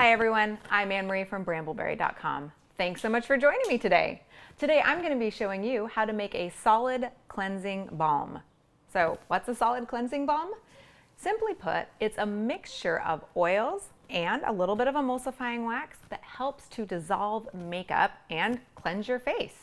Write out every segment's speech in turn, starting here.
Hi everyone, I'm Anne-Marie from brambleberry.com. Thanks so much for joining me today. Today I'm going to be showing you how to make a solid cleansing balm. So what's a solid cleansing balm? Simply put, it's a mixture of oils and a little bit of emulsifying wax that helps to dissolve makeup and cleanse your face.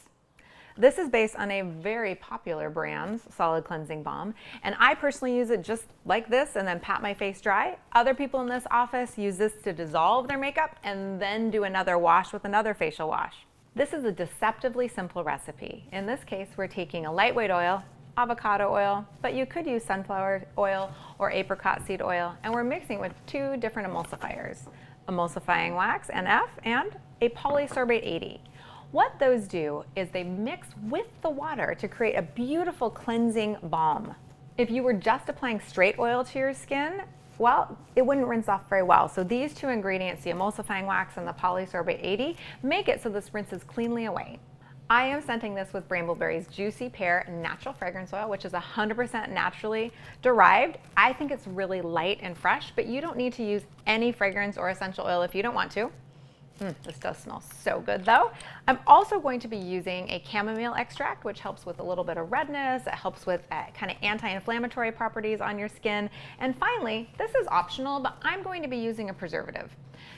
This is based on a very popular brand's solid cleansing balm, and I personally use it just like this and then pat my face dry. Other people in this office use this to dissolve their makeup and then do another wash with another facial wash. This is a deceptively simple recipe. In this case, we're taking a lightweight oil, avocado oil, but you could use sunflower oil or apricot seed oil, and we're mixing with two different emulsifiers, emulsifying wax, NF, and a polysorbate 80. What those do is they mix with the water to create a beautiful cleansing balm. If you were just applying straight oil to your skin, well, it wouldn't rinse off very well. So these two ingredients, the emulsifying wax and the polysorbate 80, make it so this rinses cleanly away. I am scenting this with Brambleberry's Juicy Pear Natural Fragrance Oil, which is 100% naturally derived. I think it's really light and fresh, but you don't need to use any fragrance or essential oil if you don't want to. This does smell so good though. I'm also going to be using a chamomile extract, which helps with a little bit of redness. It helps with kind of anti-inflammatory properties on your skin. And finally, this is optional, but I'm going to be using a preservative.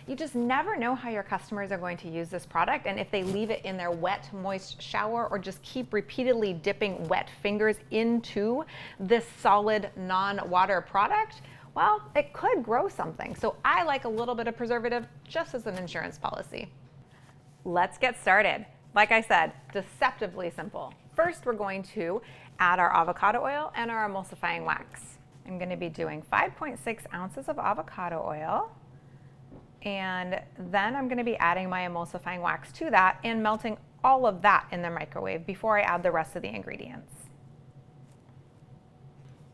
You just never know how your customers are going to use this product, and if they leave it in their wet, moist shower or just keep repeatedly dipping wet fingers into this solid non-water product, well, it could grow something. So I like a little bit of preservative just as an insurance policy. Let's get started. Like I said, deceptively simple. First, we're going to add our avocado oil and our emulsifying wax. I'm going to be doing 5.6 ounces of avocado oil, and then I'm going to be adding my emulsifying wax to that and melting all of that in the microwave before I add the rest of the ingredients.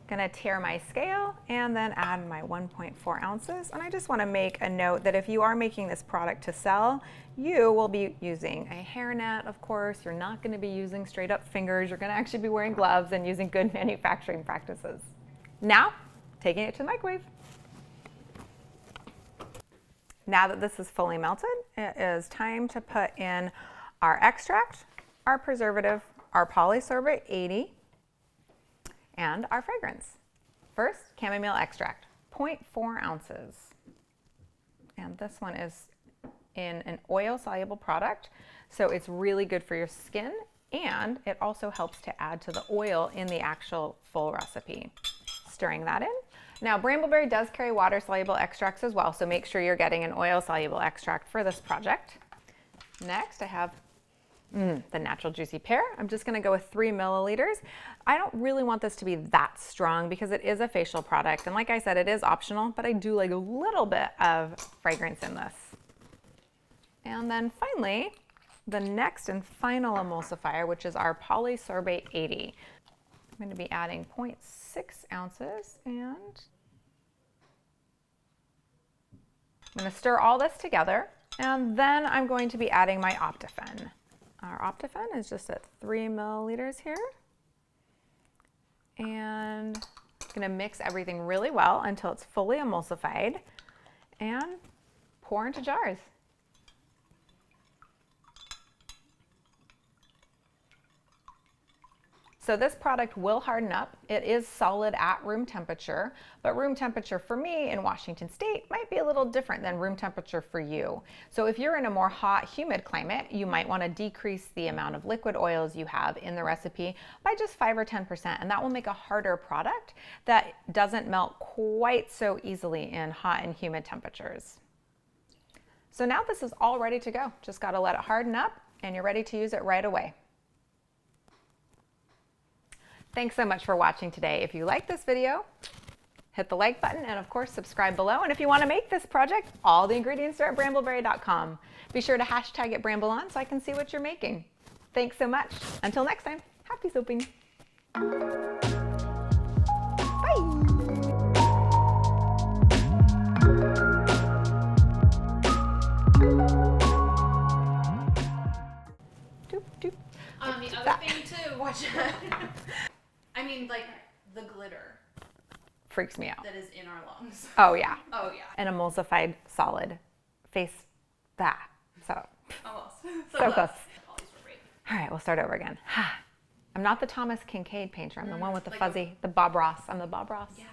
Gonna tare my scale and then add my 1.4 ounces. And I just wanna make a note that if you are making this product to sell, you will be using a hairnet, of course. You're not gonna be using straight up fingers. You're gonna actually be wearing gloves and using good manufacturing practices. Now, taking it to the microwave. Now that this is fully melted, it is time to put in our extract, our preservative, our polysorbate 80, and our fragrance. First, chamomile extract, 0.4 ounces. And this one is in an oil-soluble product, so it's really good for your skin, and it also helps to add to the oil in the actual full recipe. Stirring that in. Now, Brambleberry does carry water-soluble extracts as well, so make sure you're getting an oil-soluble extract for this project. Next, I have the natural juicy pear. I'm just gonna go with 3 milliliters. I don't really want this to be that strong because it is a facial product. And like I said, it is optional, but I do like a little bit of fragrance in this. And then finally, the next and final emulsifier, which is our polysorbate 80. I'm gonna be adding 0.6 ounces, and I'm gonna stir all this together. And then I'm going to be adding my Optifen. Our Optifen is just at 3 milliliters here. And I'm gonna mix everything really well until it's fully emulsified and pour into jars. So this product will harden up. It is solid at room temperature, but room temperature for me in Washington State might be a little different than room temperature for you. So if you're in a more hot, humid climate, you might want to decrease the amount of liquid oils you have in the recipe by just 5 or 10%, and that will make a harder product that doesn't melt quite so easily in hot and humid temperatures. So now this is all ready to go. Just got to let it harden up, and you're ready to use it right away. Thanks so much for watching today. If you like this video, hit the like button and of course subscribe below. And if you want to make this project, all the ingredients are at brambleberry.com. Be sure to hashtag it BrambleOn so I can see what you're making. Thanks so much. Until next time, happy soaping. Bye. Doop, doop. The other thing too, watch I mean, like the glitter freaks me out. that is in our lungs. Oh yeah. Oh yeah. An emulsified solid face that. So, Almost. so close. All these were great. All right, we'll start over again. I'm not the Thomas Kincaid painter. I'm the one with the like fuzzy, the Bob Ross. I'm the Bob Ross. Yeah,